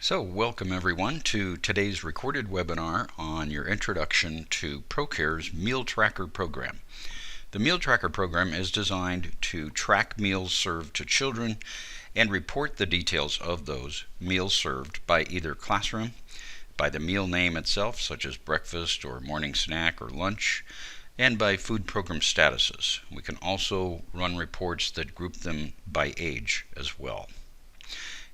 So welcome everyone to today's recorded webinar on your introduction to Procare's Meal Tracker program. The Meal Tracker program is designed to track meals served to children and report the details of those meals served by either classroom, by the meal name itself, such as breakfast or morning snack or lunch, and by food program statuses. We can also run reports that group them by age as well.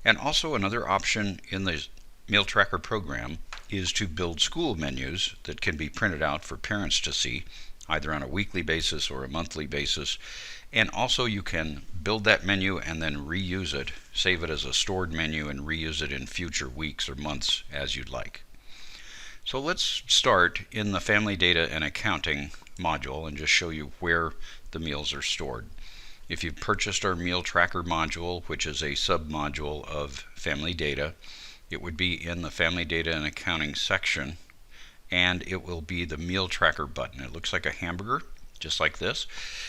And also another option in the Meal Tracker program is to build school menus that can be printed out for parents to see, either on a weekly basis or a monthly basis. And also you can build that menu and then reuse it, save it as a stored menu and reuse it in future weeks or months as you'd like. So let's start in the Family Data and Accounting module and just show you where the meals are stored. If you've purchased our Meal Tracker module, which is a sub-module of Family Data, it would be in the Family Data and Accounting section, and it will be the Meal Tracker button. It looks like a hamburger, just like this.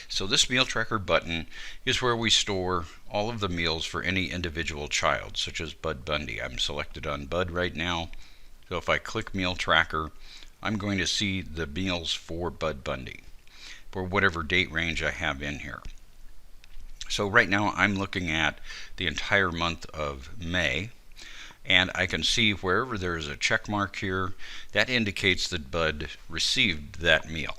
So this Meal Tracker button is where we store all of the meals for any individual child, such as Bud Bundy. I'm selected on Bud right now, so if I click Meal Tracker, I'm going to see the meals for Bud Bundy, for whatever date range I have in here. So right now I'm looking at the entire month of May, and I can see wherever there is a check mark here, that indicates that Bud received that meal.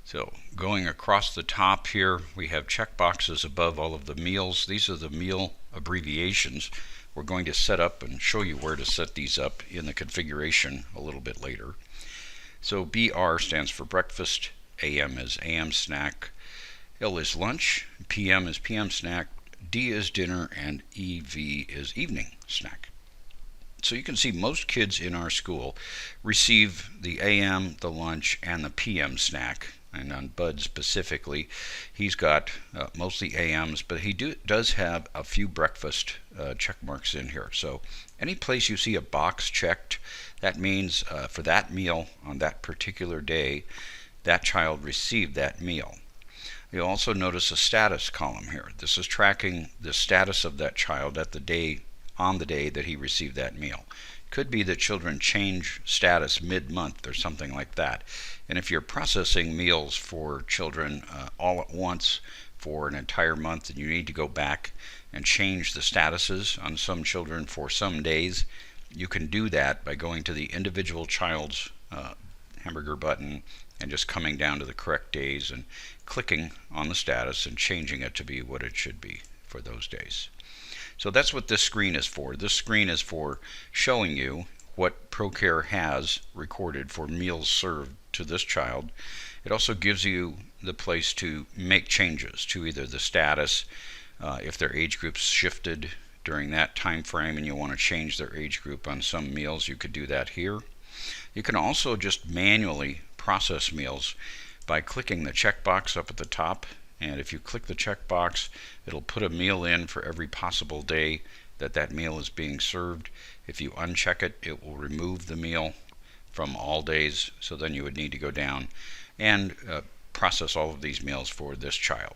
So going across the top here, we have check boxes above all of the meals. These are the meal abbreviations. We're going to set up and show you where to set these up in the configuration a little bit later. So BR stands for breakfast, AM is AM snack, L is lunch, PM is PM snack, D is dinner, and EV is evening snack. So you can see most kids in our school receive the AM, the lunch, and the PM snack. And on Bud specifically, he's got mostly AMs, but he does have a few breakfast check marks in here. So any place you see a box checked, that means for that meal on that particular day, that child received that meal. You'll also notice a status column here. This is tracking the status of that child at the day, on the day that he received that meal. Could be that children change status mid-month or something like that. And if you're processing meals for children all at once for an entire month and you need to go back and change the statuses on some children for some days, you can do that by going to the individual child's hamburger button and just coming down to the correct days and clicking on the status and changing it to be what it should be for those days. So that's what this screen is for. This screen is for showing you what Procare has recorded for meals served to this child. It also gives you the place to make changes to either the status, if their age group's shifted during that time frame and you want to change their age group on some meals, you could do that here. You can also just manually process meals by clicking the checkbox up at the top, and if you click the checkbox, it'll put a meal in for every possible day that that meal is being served. If you uncheck it, it will remove the meal from all days, so then you would need to go down and process all of these meals for this child.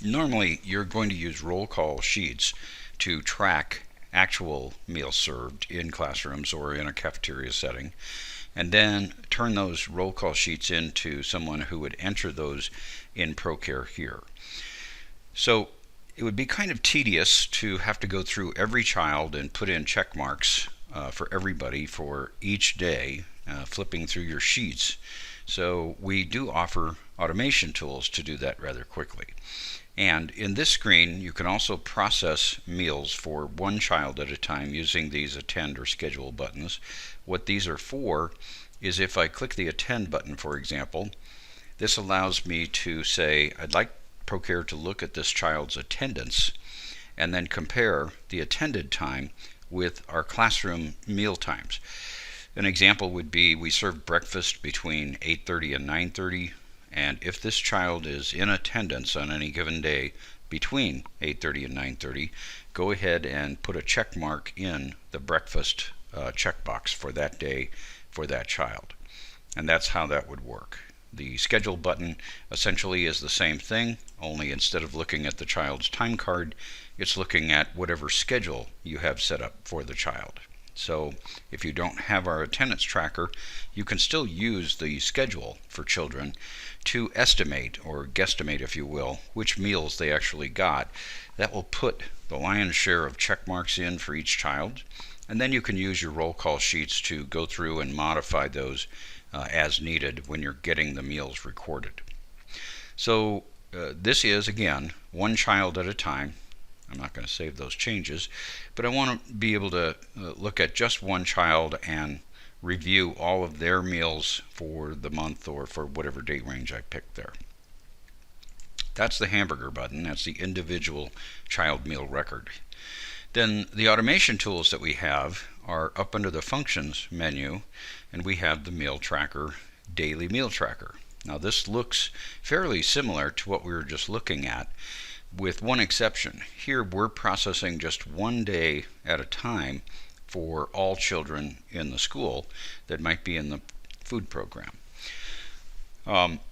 Normally you're going to use roll call sheets to track actual meals served in classrooms or in a cafeteria setting, and then turn those roll call sheets into someone who would enter those in Procare here. So it would be kind of tedious to have to go through every child and put in check marks for everybody for each day, flipping through your sheets. So we do offer automation tools to do that rather quickly. And in this screen, you can also process meals for one child at a time using these attend or schedule buttons. What these are for is if I click the attend button, for example, this allows me to say, I'd like Procare to look at this child's attendance and then compare the attended time with our classroom meal times. An example would be we serve breakfast between 8:30 and 9:30. And if this child is in attendance on any given day between 8:30 and 9:30, go ahead and put a check mark in the breakfast checkbox for that day for that child. And that's how that would work. The schedule button essentially is the same thing, only instead of looking at the child's time card, it's looking at whatever schedule you have set up for the child. So if you don't have our attendance tracker, you can still use the schedule for children to estimate, or guesstimate if you will, which meals they actually got. That will put the lion's share of check marks in for each child, and then you can use your roll call sheets to go through and modify those as needed when you're getting the meals recorded. So this is, again, one child at a time. I'm not going to save those changes, but I want to be able to look at just one child and review all of their meals for the month or for whatever date range I picked there. That's the hamburger button. That's the individual child meal record. Then the automation tools that we have are up under the Functions menu, and we have the Meal Tracker, Daily Meal Tracker. Now this looks fairly similar to what we were just looking at, with one exception. Here we're processing just one day at a time for all children in the school that might be in the food program.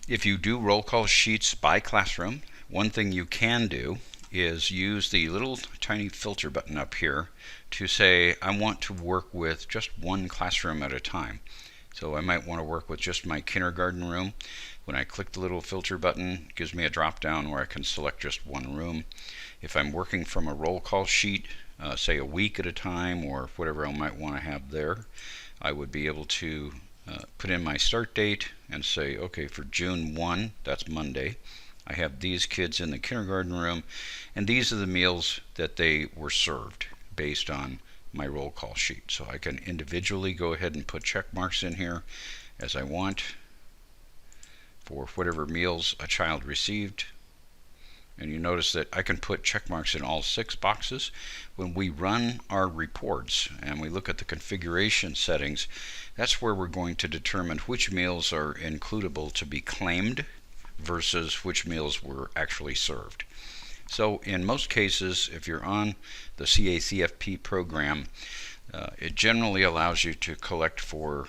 If you do roll call sheets by classroom, one thing you can do is use the little tiny filter button up here to say, I want to work with just one classroom at a time. So I might want to work with just my kindergarten room. When I click the little filter button, it gives me a drop down where I can select just one room. If I'm working from a roll call sheet, say a week at a time or whatever I might want to have there, I would be able to put in my start date and say, okay, for June 1, that's Monday, I have these kids in the kindergarten room, and these are the meals that they were served based on my roll call sheet. So I can individually go ahead and put check marks in here as I want for whatever meals a child received. And you notice that I can put check marks in all 6 boxes. When we run our reports and we look at the configuration settings, that's where we're going to determine which meals are includable to be claimed versus which meals were actually served. So in most cases, if you're on the CACFP program, it generally allows you to collect for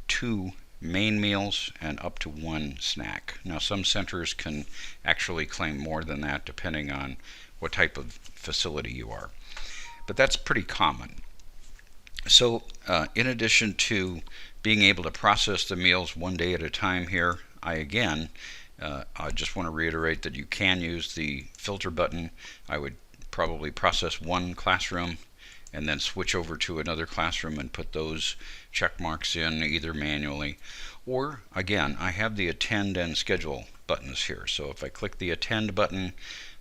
2 main meals and up to 1 snack. Now some centers can actually claim more than that depending on what type of facility you are, but that's pretty common. So in addition to being able to process the meals one day at a time here, I just want to reiterate that you can use the filter button. I would probably process one classroom and then switch over to another classroom and put those check marks in either manually, or again, I have the attend and schedule buttons here. So if I click the attend button,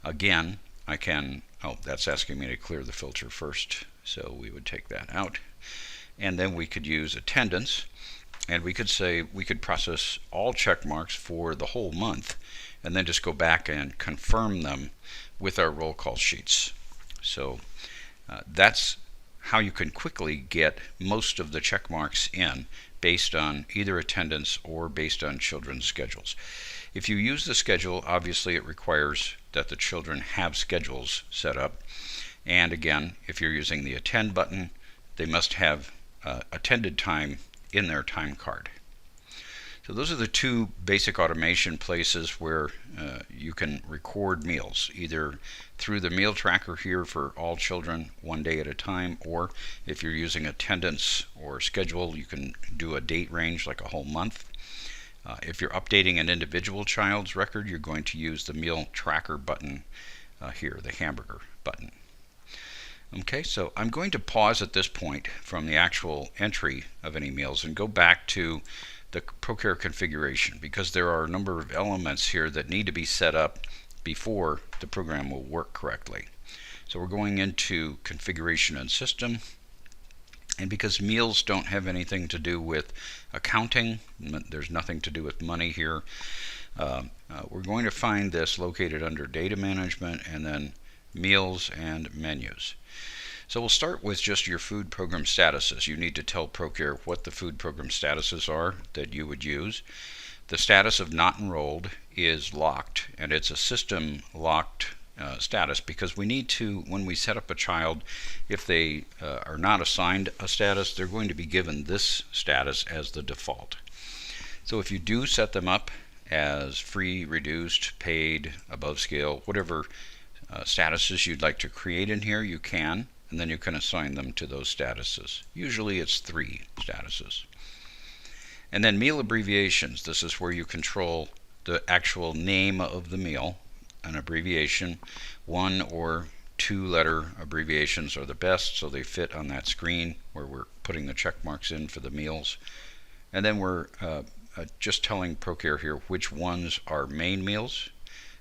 again, I can, that's asking me to clear the filter first, so we would take that out. And then we could use attendance, and we could say we could process all check marks for the whole month and then just go back and confirm them with our roll call sheets. So that's how you can quickly get most of the check marks in based on either attendance or based on children's schedules. If you use the schedule, obviously it requires that the children have schedules set up. And again, if you're using the attend button, they must have attended time in their time card. So those are the 2 basic automation places where you can record meals, either through the meal tracker here for all children one day at a time, or if you're using attendance or schedule, you can do a date range like a whole month. If you're updating an individual child's record, you're going to use the meal tracker button here, the hamburger button. Okay, so I'm going to pause at this point from the actual entry of any meals and go back to the Procare configuration, because there are a number of elements here that need to be set up before the program will work correctly. So we're going into configuration and system, and because meals don't have anything to do with accounting, there's nothing to do with money here, we're going to find this located under data management and then meals and menus. So we'll start with just your food program statuses. You need to tell Procare what the food program statuses are that you would use. The status of not enrolled is locked, and it's a system locked status because we need to, when we set up a child, if they are not assigned a status, they're going to be given this status as the default. So if you do set them up as free, reduced, paid, above scale, whatever statuses you'd like to create in here, you can, and then you can assign them to those statuses. Usually it's 3 statuses. And then meal abbreviations. This is where you control the actual name of the meal. An abbreviation, 1 or 2 letter abbreviations are the best, so they fit on that screen where we're putting the check marks in for the meals. And then we're just telling Procare here which ones are main meals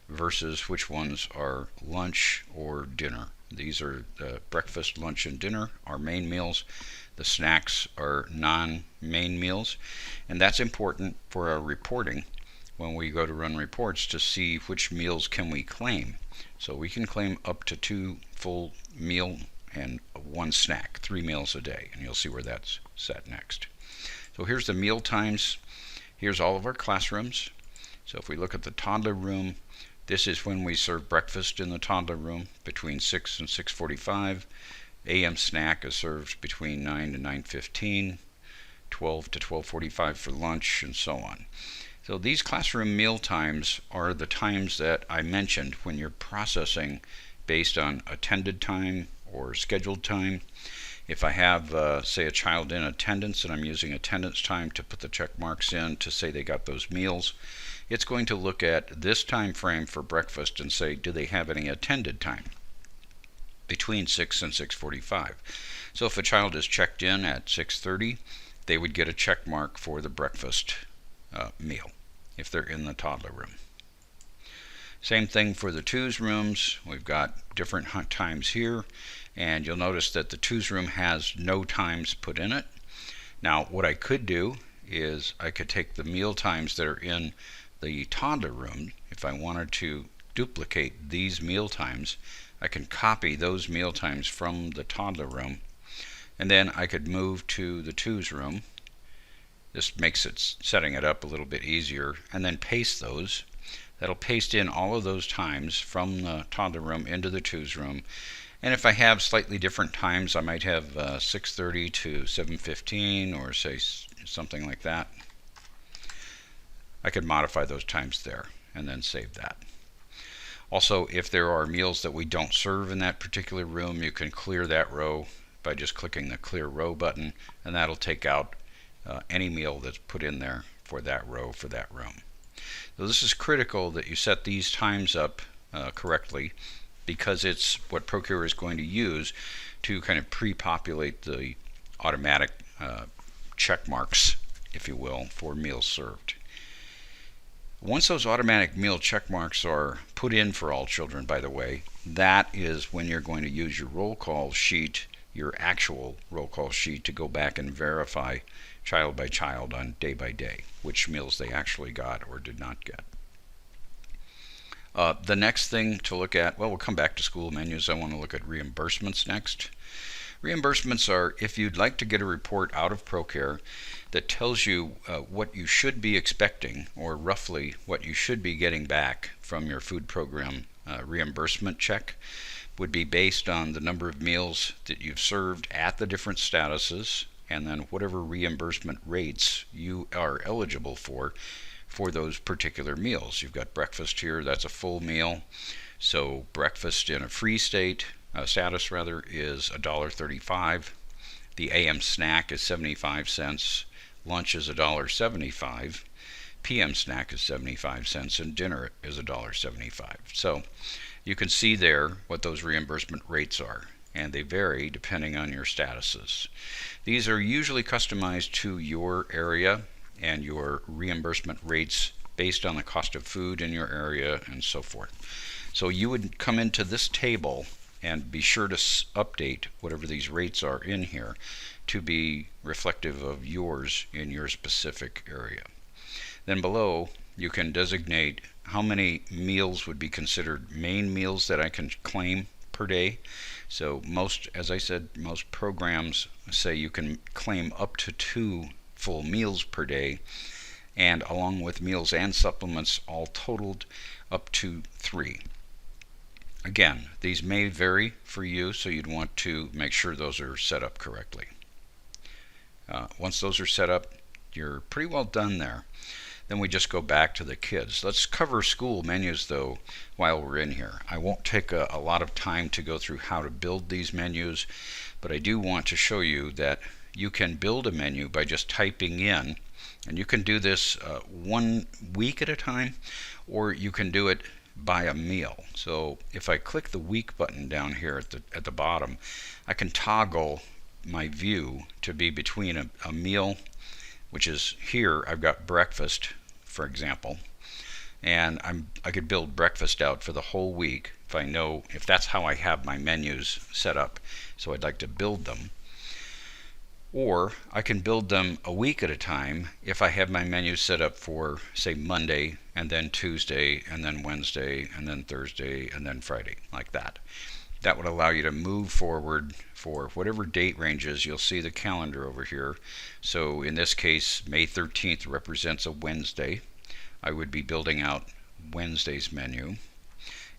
versus which ones are lunch or dinner. These are breakfast, lunch, and dinner are main meals. The snacks are non-main meals, and that's important for our reporting when we go to run reports to see which meals can we claim. So we can claim up to 2 full meal and 1 snack, 3 meals a day, and you'll see where that's set next. So here's the meal times. Here's all of our classrooms. So if we look at the toddler room, this is when we serve breakfast in the toddler room between 6 and 6:45. AM snack is served between 9 and 9:15, 12 to 12:45 for lunch, and so on. So these classroom meal times are the times that I mentioned when you're processing based on attended time or scheduled time. If I have, say, a child in attendance and I'm using attendance time to put the check marks in to say they got those meals, it's going to look at this time frame for breakfast and say, do they have any attended time between 6 and 6:45? So if a child is checked in at 6:30, they would get a check mark for the breakfast meal if they're in the toddler room. Same thing for the twos rooms. We've got different times here, and you'll notice that the twos room has no times put in it. Now what I could do is I could take the meal times that are in the toddler room. If I wanted to duplicate these meal times, I can copy those meal times from the toddler room, and then I could move to the twos room. This makes it setting it up a little bit easier, and then paste those. That'll paste in all of those times from the toddler room into the twos room. And if I have slightly different times, I might have 6:30 to 7:15, or say something like that. I could modify those times there and then save that. Also, if there are meals that we don't serve in that particular room, you can clear that row by just clicking the clear row button, and that'll take out any meal that's put in there for that row for that room. So this is critical that you set these times up correctly, because it's what Procare is going to use to kind of pre-populate the automatic check marks, if you will, for meals served. Once those automatic meal check marks are put in for all children, by the way, that is when you're going to use your roll call sheet, your actual roll call sheet, to go back and verify child by child on day by day which meals they actually got or did not get. The next thing to look at, well, we'll come back to school menus. I want to look at reimbursements next. Reimbursements are if you'd like to get a report out of Procare that tells you what you should be expecting, or roughly what you should be getting back from your food program reimbursement check, would be based on the number of meals that you've served at the different statuses, and then whatever reimbursement rates you are eligible for those particular meals. You've got breakfast here, that's a full meal. So breakfast in a free status is $1.35. The AM snack is 75 cents. Lunch is $1.75. PM snack is 75 cents, and dinner is $1.75. So you can see there what those reimbursement rates are, and they vary depending on your statuses. These are usually customized to your area and your reimbursement rates based on the cost of food in your area and so forth. So you would come into this table and be sure to update whatever these rates are in here to be reflective of yours in your specific area. Then below, you can designate how many meals would be considered main meals that I can claim per day. So most, as I said, most programs say you can claim up to 2 full meals per day, and along with meals and supplements, all totaled up to 3. Again, these may vary for you, so you'd want to make sure those are set up correctly. Once those are set up, you're pretty well done there. Then we just go back to the kids. Let's cover school menus though while we're in here. I won't take a lot of time to go through how to build these menus, but I do want to show you that you can build a menu by just typing in, and you can do this 1 week at a time, or you can do it by a meal. So if I click the week button down here at the bottom, I can toggle my view to be between a meal, which is here I've got breakfast, for example, and I could build breakfast out for the whole week if that's how I have my menus set up, so I'd like to build them. Or I can build them a week at a time if I have my menus set up for, say, Monday, and then Tuesday, and then Wednesday, and then Thursday, and then Friday, like that. That would allow you to move forward for whatever date ranges. You'll see the calendar over here. So in this case, May 13th represents a Wednesday. I would be building out Wednesday's menu.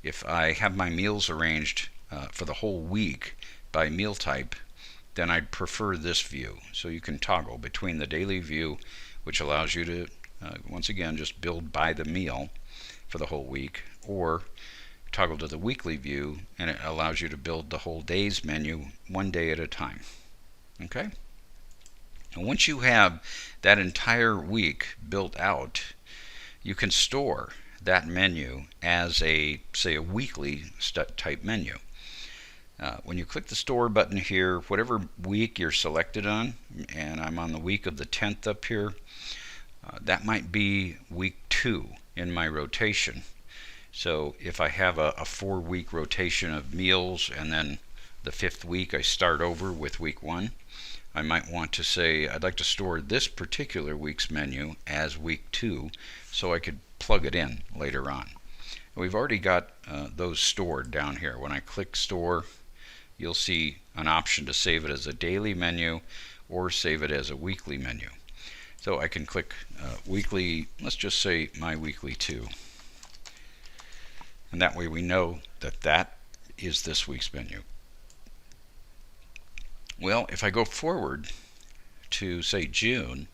If I have my meals arranged for the whole week by meal type, then I'd prefer this view. So you can toggle between the daily view, which allows you to, once again, just build by the meal for the whole week, or toggle to the weekly view, and it allows you to build the whole day's menu 1 day at a time. Okay? And once you have that entire week built out, you can store that menu as say a weekly type menu. When you click the store button here, whatever week you're selected on, and I'm on the week of the 10th up here, that might be week 2 in my rotation. So if I have a 4-week rotation of meals, and then the 5th week I start over with week 1, I might want to say I'd like to store this particular week's menu as week 2, so I could plug it in later on. We've already got those stored down here. When I click store, you'll see an option to save it as a daily menu or save it as a weekly menu. So I can click weekly, let's just say my weekly 2. And that way we know that is this week's menu. Well, if I go forward to, say, June,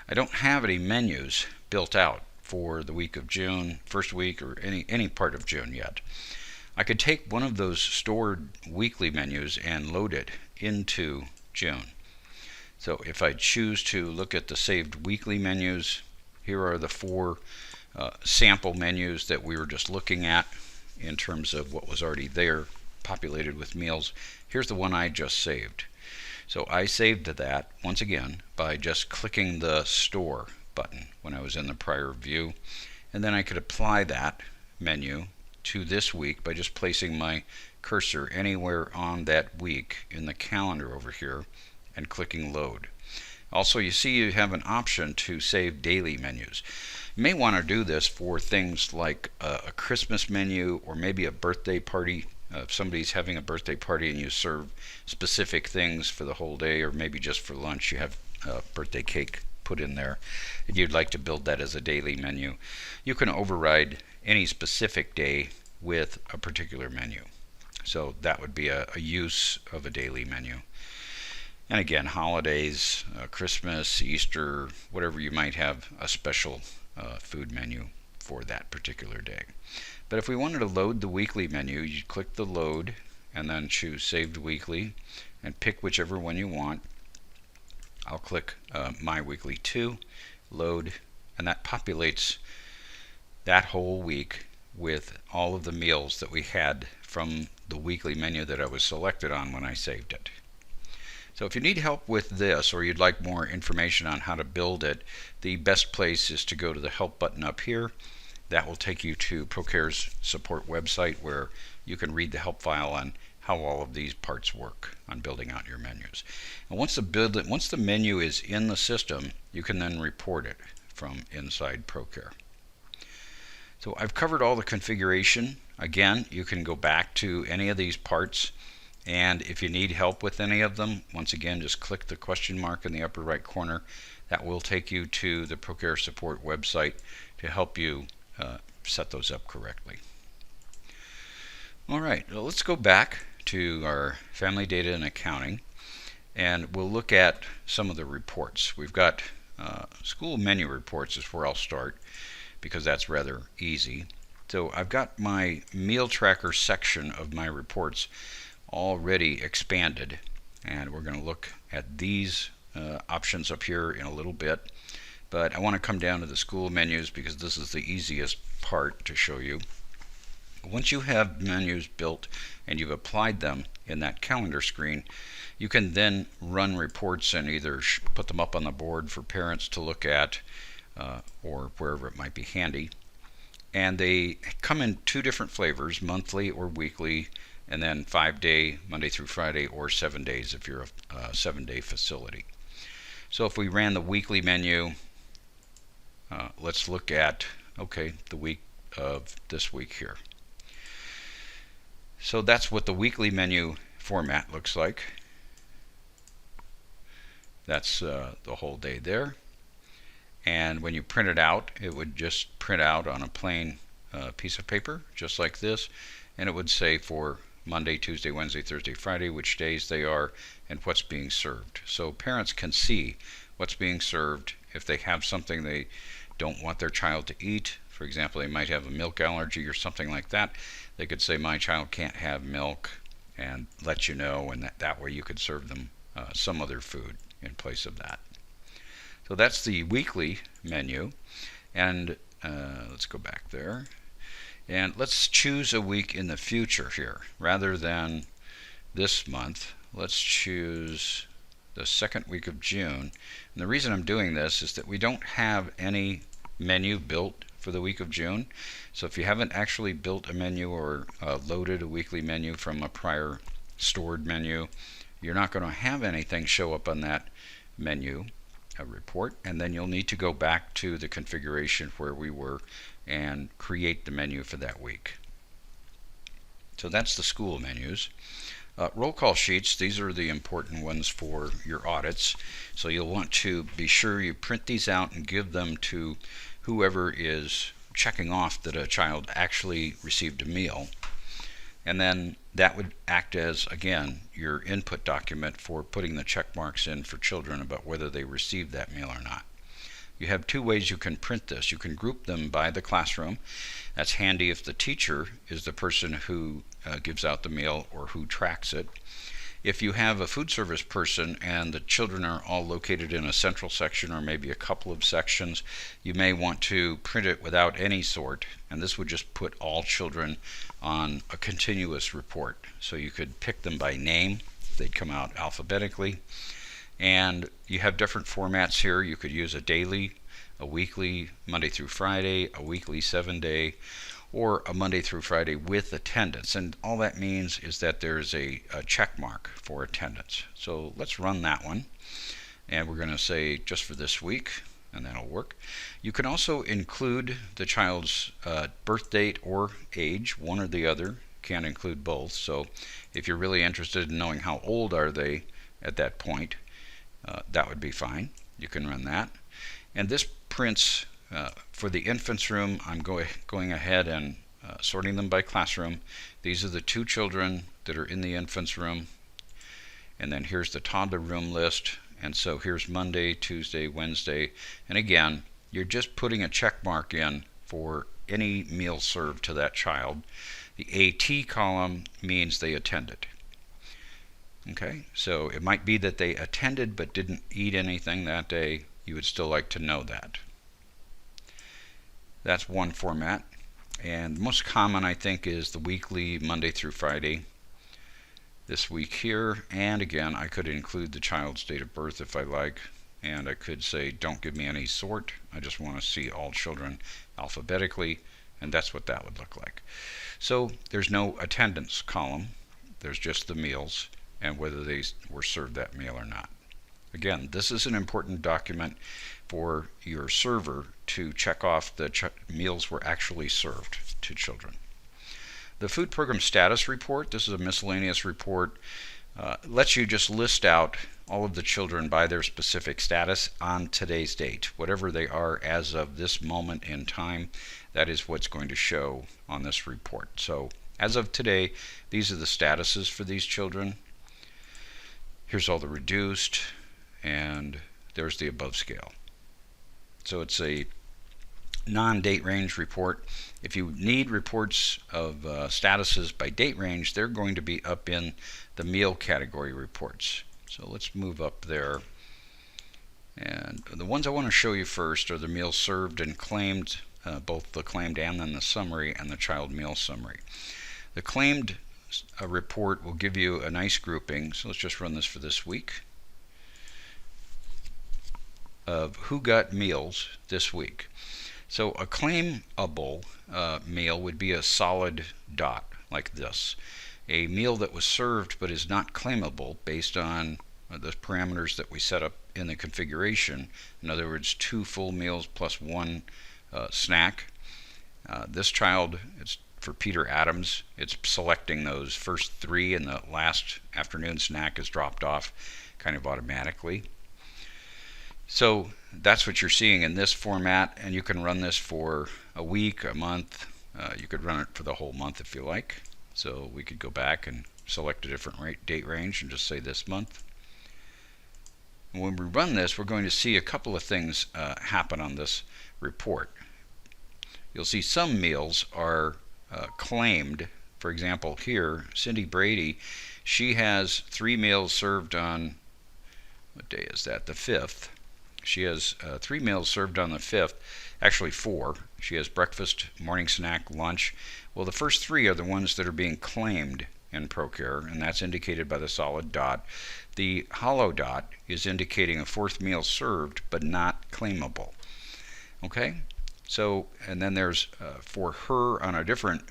I don't have any menus built out for the week of June, first week, or any part of June yet. I could take one of those stored weekly menus and load it into June. So if I choose to look at the saved weekly menus, here are the 4 sample menus that we were just looking at in terms of what was already there, populated with meals. Here's the one I just saved. So I saved that, once again, by just clicking the store button when I was in the prior view, and then I could apply that menu to this week by just placing my cursor anywhere on that week in the calendar over here and clicking load. Also, you see you have an option to save daily menus. You may want to do this for things like a Christmas menu, or maybe a birthday party. If somebody's having a birthday party and you serve specific things for the whole day, or maybe just for lunch you have birthday cake put in there, and you'd like to build that as a daily menu, you can override any specific day with a particular menu. So that would be a use of a daily menu. And again, holidays, Christmas, Easter, whatever, you might have a special food menu for that particular day. But if we wanted to load the weekly menu, you click the load and then choose saved weekly and pick whichever one you want. I'll click my weekly 2, load, and that populates that whole week with all of the meals that we had from the weekly menu that I was selected on when I saved it. So if you need help with this, or you'd like more information on how to build it, the best place is to go to the help button up here. That will take you to Procare's support website, where you can read the help file on how all of these parts work on building out your menus. And once the menu is in the system, you can then report it from inside Procare. So I've covered all the configuration. Again, you can go back to any of these parts, and if you need help with any of them, once again, just click the question mark in the upper right corner. That will take you to the Procare support website to help you set those up correctly. All right, well, let's go back to our family data and accounting, and we'll look at some of the reports. We've got school menu reports is where I'll start because that's rather easy. So I've got my meal tracker section of my reports already expanded, and we're going to look at these options up here in a little bit. But I want to come down to the school menus because this is the easiest part to show you. Once you have menus built and you've applied them in that calendar screen, you can then run reports and either put them up on the board for parents to look at or wherever it might be handy. And they come in two different flavors, monthly or weekly, and then 5-day, Monday through Friday, or 7 days if you're a 7-day facility. So if we ran the weekly menu, let's look at, the week of this week here. So that's what the weekly menu format looks like. That's the whole day there. And when you print it out, it would just print out on a plain piece of paper, just like this, and it would say for Monday, Tuesday, Wednesday, Thursday, Friday, which days they are, and what's being served. So parents can see what's being served. If they have something they don't want their child to eat, for example, they might have a milk allergy or something like that, they could say, my child can't have milk, and let you know, and that way you could serve them some other food in place of that. So that's the weekly menu, and let's go back there, and let's choose a week in the future here rather than this month. Let's choose the second week of June, and the reason I'm doing this is that we don't have any menu built for the week of June. So if you haven't actually built a menu or loaded a weekly menu from a prior stored menu, you're not going to have anything show up on that menu report, and then you'll need to go back to the configuration where we were and create the menu for that week. So that's the school menus. Roll call sheets, these are the important ones for your audits, so you'll want to be sure you print these out and give them to whoever is checking off that a child actually received a meal. And then that would act as, again, your input document for putting the check marks in for children about whether they received that meal or not. You have two ways you can print this. You can group them by the classroom. That's handy if the teacher is the person who gives out the meal or who tracks it. If you have a food service person and the children are all located in a central section or maybe a couple of sections, you may want to print it without any sort, and this would just put all children on a continuous report. So you could pick them by name, they'd come out alphabetically, and you have different formats here. You could use a daily, a weekly, Monday through Friday, a weekly 7-day, or a Monday through Friday with attendance. And all that means is that there's a check mark for attendance. So let's run that one. And we're going to say just for this week, and that'll work. You can also include the child's birth date or age, one or the other. Can't include both. So if you're really interested in knowing how old are they at that point, that would be fine. You can run that. And this prints for the infants room. I'm going ahead and sorting them by classroom. These are the 2 children that are in the infants room, and then here's the toddler room list. And so here's Monday, Tuesday, Wednesday, and again, you're just putting a check mark in for any meal served to that child. The AT column means they attended. Okay, so it might be that they attended but didn't eat anything that day. You would still like to know that. That's one format, and the most common I think is the weekly, Monday through Friday. This week here, and again I could include the child's date of birth if I like, and I could say don't give me any sort, I just want to see all children alphabetically, and that's what that would look like. So there's no attendance column, there's just the meals and whether they were served that meal or not. Again, this is an important document for your server to check off the meals were actually served to children. The food program status report, this is a miscellaneous report, lets you just list out all of the children by their specific status on today's date. Whatever they are as of this moment in time, that is what's going to show on this report. So as of today, these are the statuses for these children. Here's all the reduced, and there's the above scale. So it's a non-date range report. If you need reports of statuses by date range, they're going to be up in the meal category reports. So let's move up there. And the ones I want to show you first are the meals served and claimed, both the claimed and then the summary and the child meal summary. The claimed report will give you a nice grouping. So let's just run this for this week of who got meals this week. So a claimable meal would be a solid dot like this. A meal that was served but is not claimable based on the parameters that we set up in the configuration. In other words, 2 full meals plus 1 snack. This child, it's for Peter Adams, it's selecting those first 3 and the last afternoon snack is dropped off kind of automatically. So that's what you're seeing in this format, and you can run this for a week, a month. You could run it for the whole month if you like. So we could go back and select a different date range and just say this month. And when we run this, we're going to see a couple of things happen on this report. You'll see some meals are claimed. For example, here, Cindy Brady, she has 3 meals served on, what day is that? The 5th. She has 3 meals served on the 5th, actually 4. She has breakfast, morning snack, lunch. Well, the first 3 are the ones that are being claimed in Procare, and that's indicated by the solid dot. The hollow dot is indicating a 4th meal served, but not claimable. Okay? So, and then there's for her on a different,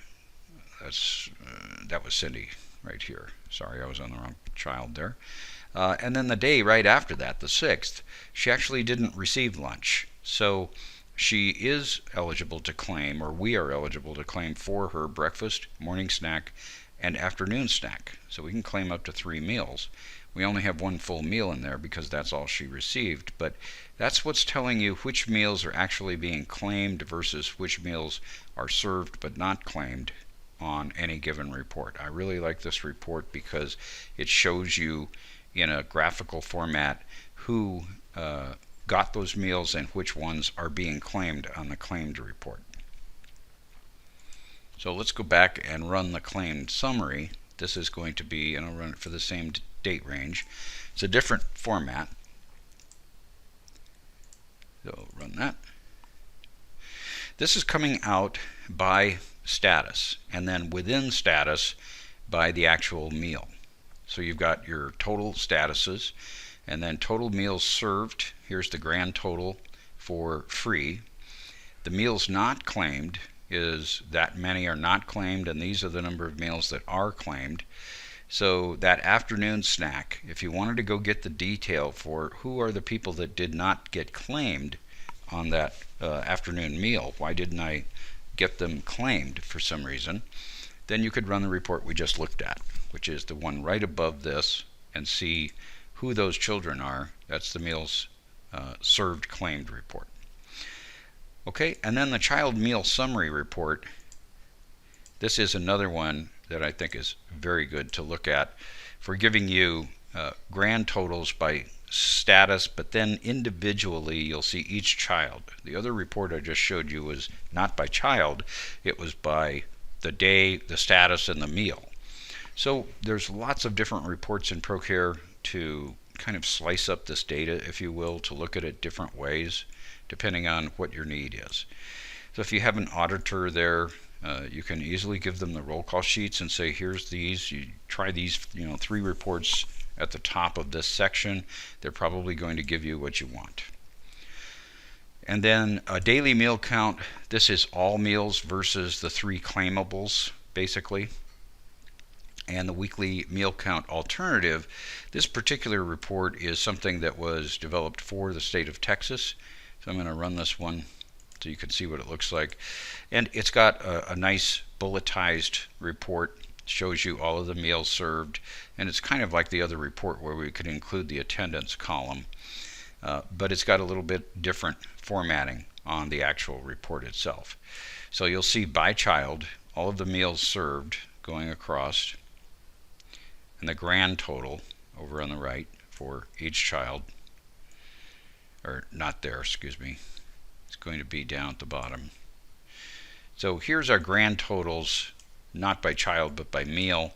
that was Cindy right here. Sorry, I was on the wrong child there. And then the day right after that, the 6th, she actually didn't receive lunch. So she is eligible to claim, or we are eligible to claim for her breakfast, morning snack, and afternoon snack. So we can claim up to 3 meals. We only have 1 full meal in there because that's all she received. But that's what's telling you which meals are actually being claimed versus which meals are served but not claimed on any given report. I really like this report because it shows you in a graphical format who got those meals and which ones are being claimed on the claimed report. So let's go back and run the claimed summary. This is going to be, and I'll run it for the same date range. It's a different format. So run that. This is coming out by status, and then within status by the actual meal. So you've got your total statuses, and then total meals served. Here's the grand total for free. The meals not claimed is that many are not claimed, and these are the number of meals that are claimed. So that afternoon snack, if you wanted to go get the detail for who are the people that did not get claimed on that afternoon meal, why didn't I get them claimed for some reason, then you could run the report we just looked at, which is the one right above this, and see who those children are. That's the meals served claimed report. Okay, and then the child meal summary report. This is another one that I think is very good to look at for giving you grand totals by status, but then individually you'll see each child. The other report I just showed you was not by child, it was by the day, the status, and the meal. So there's lots of different reports in Procare to kind of slice up this data, if you will, to look at it different ways depending on what your need is. So if you have an auditor there, you can easily give them the roll call sheets and say, here's these, you try these 3 reports at the top of this section. They're probably going to give you what you want. And then a daily meal count. This is all meals versus the 3 claimables basically. And the weekly meal count alternative. This particular report is something that was developed for the state of Texas. So I'm going to run this one so you can see what it looks like. And it's got a nice bulletized report. Shows you all of the meals served, and it's kind of like the other report where we could include the attendance column, but it's got a little bit different formatting on the actual report itself. So you'll see by child all of the meals served going across, and the grand total over on the right for each child, or not there, excuse me, It's going to be down at the bottom. So here's our grand totals, not by child but by meal.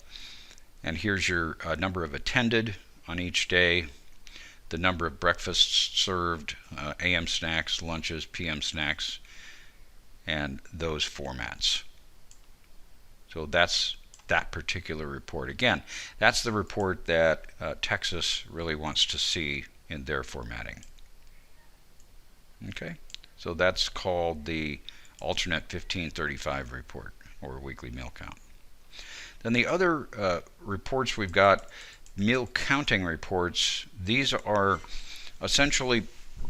And here's your number of attended on each day, the number of breakfasts served, AM snacks, lunches, PM snacks, and those formats. So that's that particular report. Again, that's the report that Texas really wants to see in their formatting. Okay, so that's called the alternate 1535 report, or weekly meal count. Then the other reports we've got, meal counting reports. These are essentially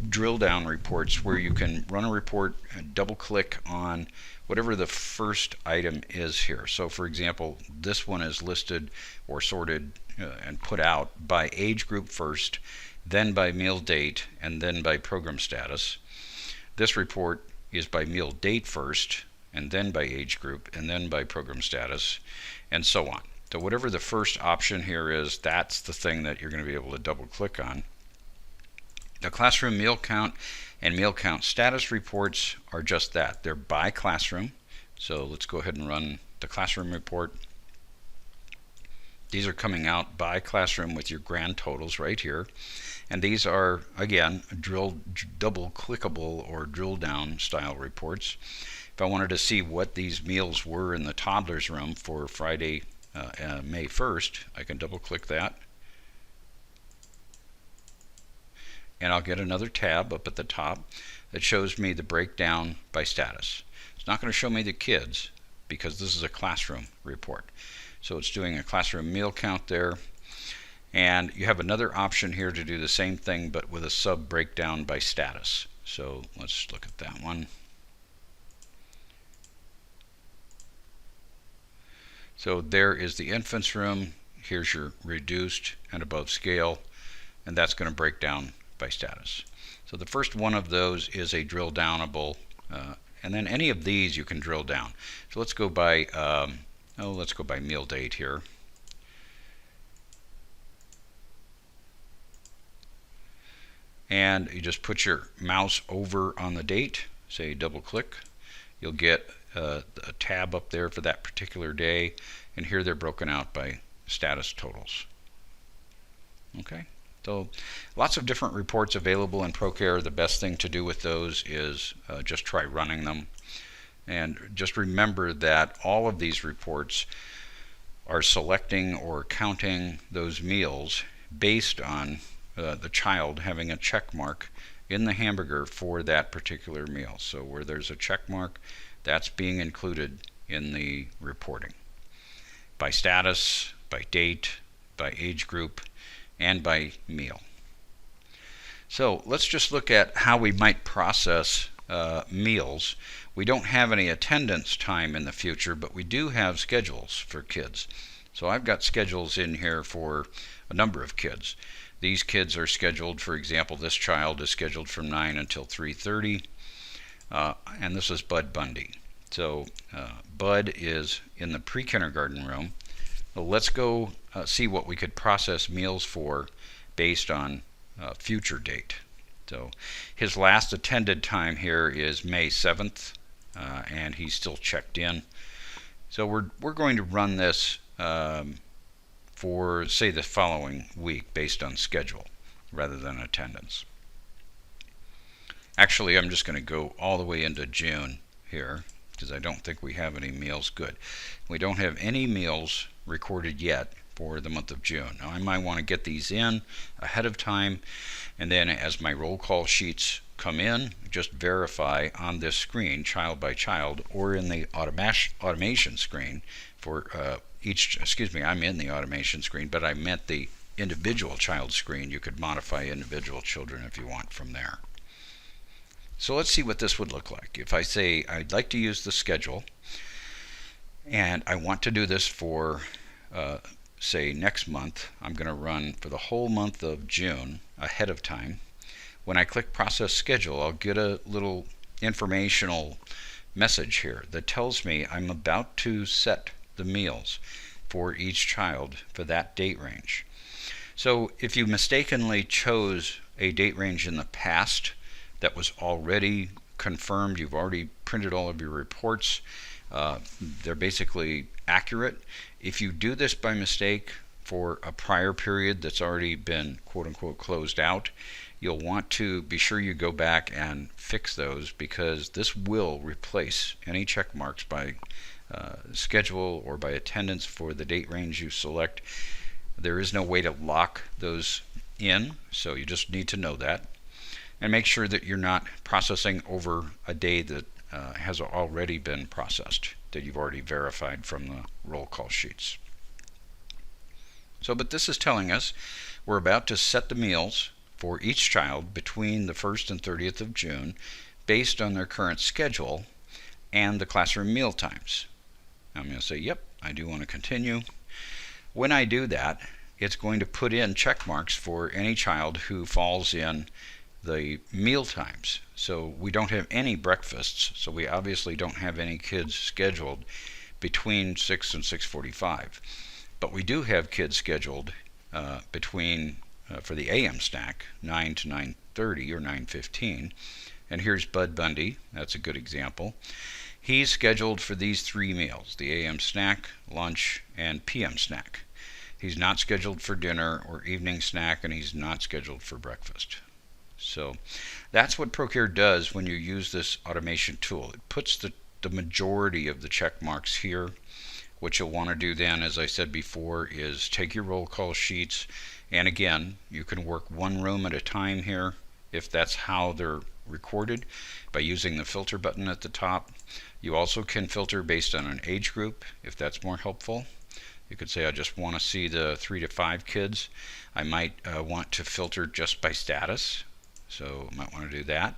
drill down reports where you can run a report and double click on whatever the first item is here. So for example, this one is listed or sorted and put out by age group first, then by meal date, and then by program status. This report is by meal date first, and then by age group, and then by program status, and so on. So whatever the first option here is, that's the thing that you're going to be able to double click on. The classroom meal count and meal count status reports are just that. They're by classroom. So let's go ahead and run the classroom report. These are coming out by classroom with your grand totals right here. And these are, again, double clickable or drill down style reports. If I wanted to see what these meals were in the toddler's room for Friday, May 1st, I can double click that. And I'll get another tab up at the top that shows me the breakdown by status. It's not going to show me the kids because this is a classroom report. So it's doing a classroom meal count there. And you have another option here to do the same thing but with a sub breakdown by status. So let's look at that one. So there is the infant's room. Here's your reduced and above scale, and that's going to break down by status. So the first one of those is a drill downable, and then any of these you can drill down. So let's go by let's go by meal date here. And you just put your mouse over on the date, say double click. You'll get a tab up there for that particular day, and here they're broken out by status totals. Okay, so lots of different reports available in Procare. The best thing to do with those is just try running them, and just remember that all of these reports are selecting or counting those meals based on the child having a check mark in the hamburger for that particular meal. So where there's a check mark, that's being included in the reporting by status, by date, by age group, and by meal. So let's just look at how we might process meals. We don't have any attendance time in the future, but we do have schedules for kids. So I've got schedules in here for a number of kids. These kids are scheduled, for example, this child is scheduled from 9 until 3:30, and this is Bud Bundy. So Bud is in the pre-kindergarten room. Well, let's go see what we could process meals for based on future date. So his last attended time here is May 7th, and he's still checked in. So we're going to run this for, say, the following week based on schedule rather than attendance. Actually, I'm just going to go all the way into June here because I don't think we have any meals good. We don't have any meals recorded yet for the month of June. Now I might want to get these in ahead of time, and then as my roll call sheets come in, just verify on this screen child by child or in the automation screen for I'm in the automation screen, but I meant the individual child screen. You could modify individual children if you want from there. So let's see what this would look like. If I say I'd like to use the schedule and I want to do this for say next month, I'm going to run for the whole month of June ahead of time. When I click process schedule, I'll get a little informational message here that tells me I'm about to set the meals for each child for that date range. So if you mistakenly chose a date range in the past that was already confirmed, you've already printed all of your reports. They're basically accurate. If you do this by mistake for a prior period that's already been quote-unquote closed out, you'll want to be sure you go back and fix those, because this will replace any check marks by schedule or by attendance for the date range you select. There is no way to lock those in, so you just need to know that. And make sure that you're not processing over a day that has already been processed, that you've already verified from the roll call sheets. So, but this is telling us we're about to set the meals for each child between the 1st and 30th of June based on their current schedule and the classroom meal times. I'm going to say, yep, I do want to continue. When I do that, it's going to put in check marks for any child who falls in the meal times. So we don't have any breakfasts, so we obviously don't have any kids scheduled between 6 and 6:45. But we do have kids scheduled between, for the AM snack, 9 to 9:30 or 9:15. And here's Bud Bundy, that's a good example. He's scheduled for these 3 meals, the AM snack, lunch, and PM snack. He's not scheduled for dinner or evening snack, and he's not scheduled for breakfast. So that's what Procare does when you use this automation tool. It puts the majority of the check marks here. What you'll want to do then, as I said before, is take your roll call sheets, and again, you can work one room at a time here if that's how they're recorded, by using the filter button at the top. You also can filter based on an age group if that's more helpful. You could say I just want to see the 3 to 5 kids. I might want to filter just by status, so I might want to do that.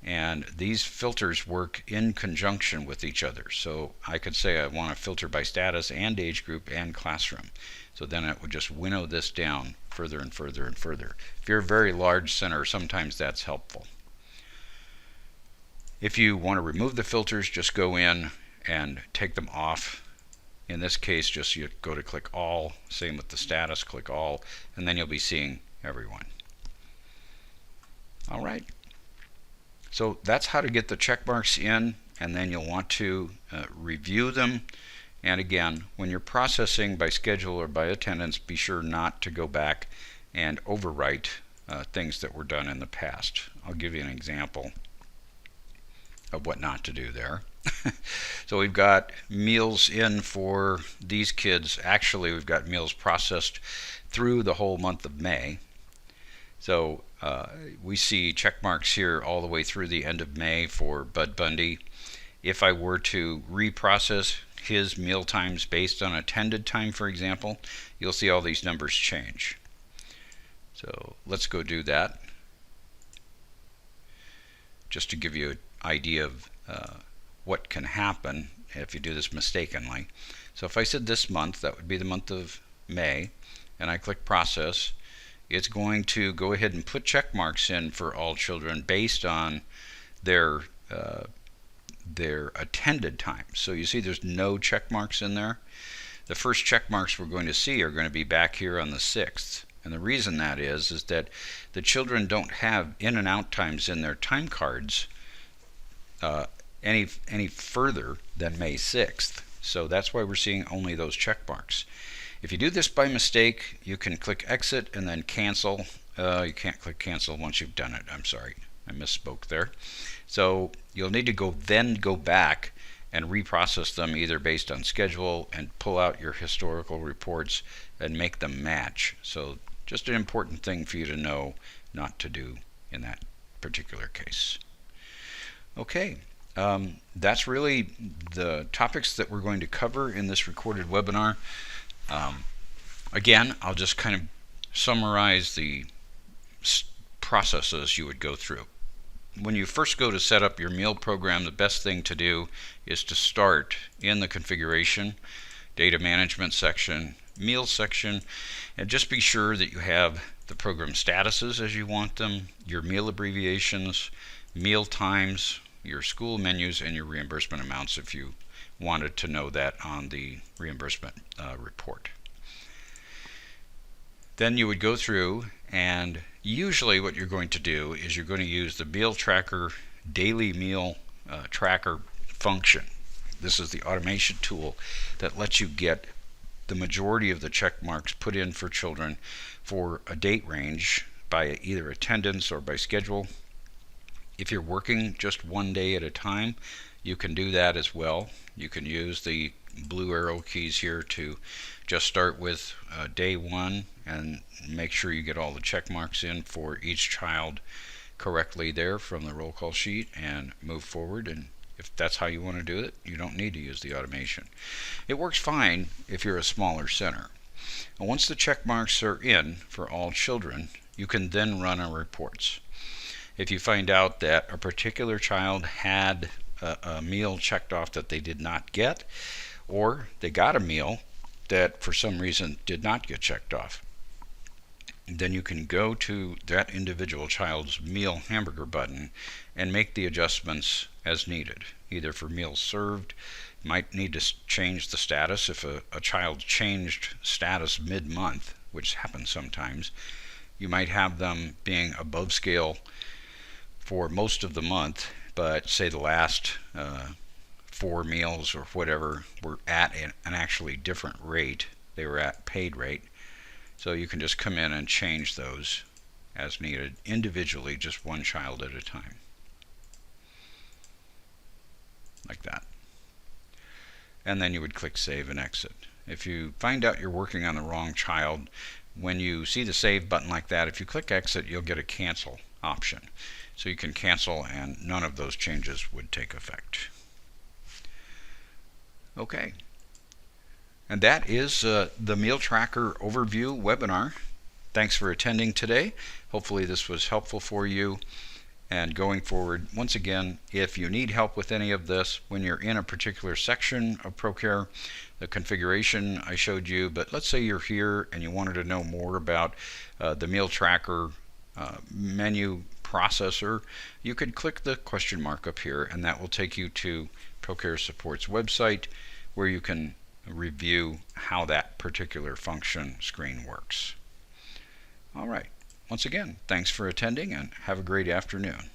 And these filters work in conjunction with each other. So I could say I want to filter by status and age group and classroom. So then it would just winnow this down further and further and further. If you're a very large center, sometimes that's helpful. If you want to remove the filters, just go in and take them off. In this case, just you go to click all, same with the status, click all, and then you'll be seeing everyone. All right. So that's how to get the check marks in, and then you'll want to review them. And again, when you're processing by schedule or by attendance, be sure not to go back and overwrite things that were done in the past. I'll give you an example of what not to do there. So we've got meals in for these kids. Actually, we've got meals processed through the whole month of May. So we see check marks here all the way through the end of May for Bud Bundy. If I were to reprocess his meal times based on attended time, for example, you'll see all these numbers change. So let's go do that, just to give you an idea of what can happen if you do this mistakenly. So if I said this month, that would be the month of May, and I click process, it's going to go ahead and put check marks in for all children based on their attended time. So you see there's no check marks in there. The first check marks we're going to see are going to be back here on the 6th. And the reason that is that the children don't have in and out times in their time cards any further than May 6th. So that's why we're seeing only those check marks. If you do this by mistake, you can click exit and then cancel. You can't click cancel once you've done it. I'm sorry, I misspoke there. So you'll need to go back and reprocess them either based on schedule and pull out your historical reports and make them match. So just an important thing for you to know not to do in that particular case. Okay, that's really the topics that we're going to cover in this recorded webinar. Again, I'll just kind of summarize the processes you would go through. When you first go to set up your meal program, the best thing to do is to start in the configuration, data management section, meal section, and just be sure that you have the program statuses as you want them, your meal abbreviations, meal times, your school menus, and your reimbursement amounts if you wanted to know that on the reimbursement report. Then you would go through, and usually what you're going to do is you're going to use the Meal Tracker daily meal tracker function. This is the automation tool that lets you get the majority of the check marks put in for children for a date range by either attendance or by schedule. If you're working just one day at a time, you can do that as well. You can use the blue arrow keys here to just start with day one and make sure you get all the check marks in for each child correctly there from the roll call sheet and move forward. And if that's how you want to do it, you don't need to use the automation. It works fine if you're a smaller center. And once the check marks are in for all children, you can then run our reports. If you find out that a particular child had a meal checked off that they did not get, or they got a meal that for some reason did not get checked off, then you can go to that individual child's meal hamburger button and make the adjustments as needed. Either for meals served, you might need to change the status. If a child changed status mid-month, which happens sometimes, you might have them being above scale for most of the month, but say the last 4 meals or whatever were at an actually different rate. They were at paid rate. So you can just come in and change those as needed, individually, just one child at a time. Like that. And then you would click Save and Exit. If you find out you're working on the wrong child, when you see the Save button like that, if you click Exit, you'll get a Cancel option. So you can cancel and none of those changes would take effect. Okay. And that is the Meal Tracker Overview webinar. Thanks for attending today. Hopefully this was helpful for you. And going forward, once again, if you need help with any of this, when you're in a particular section of Procare, the configuration I showed you, but let's say you're here and you wanted to know more about the Meal Tracker menu processor, you could click the question mark up here and that will take you to Procare Support's website where you can review how that particular function screen works. All right. Once again, thanks for attending and have a great afternoon.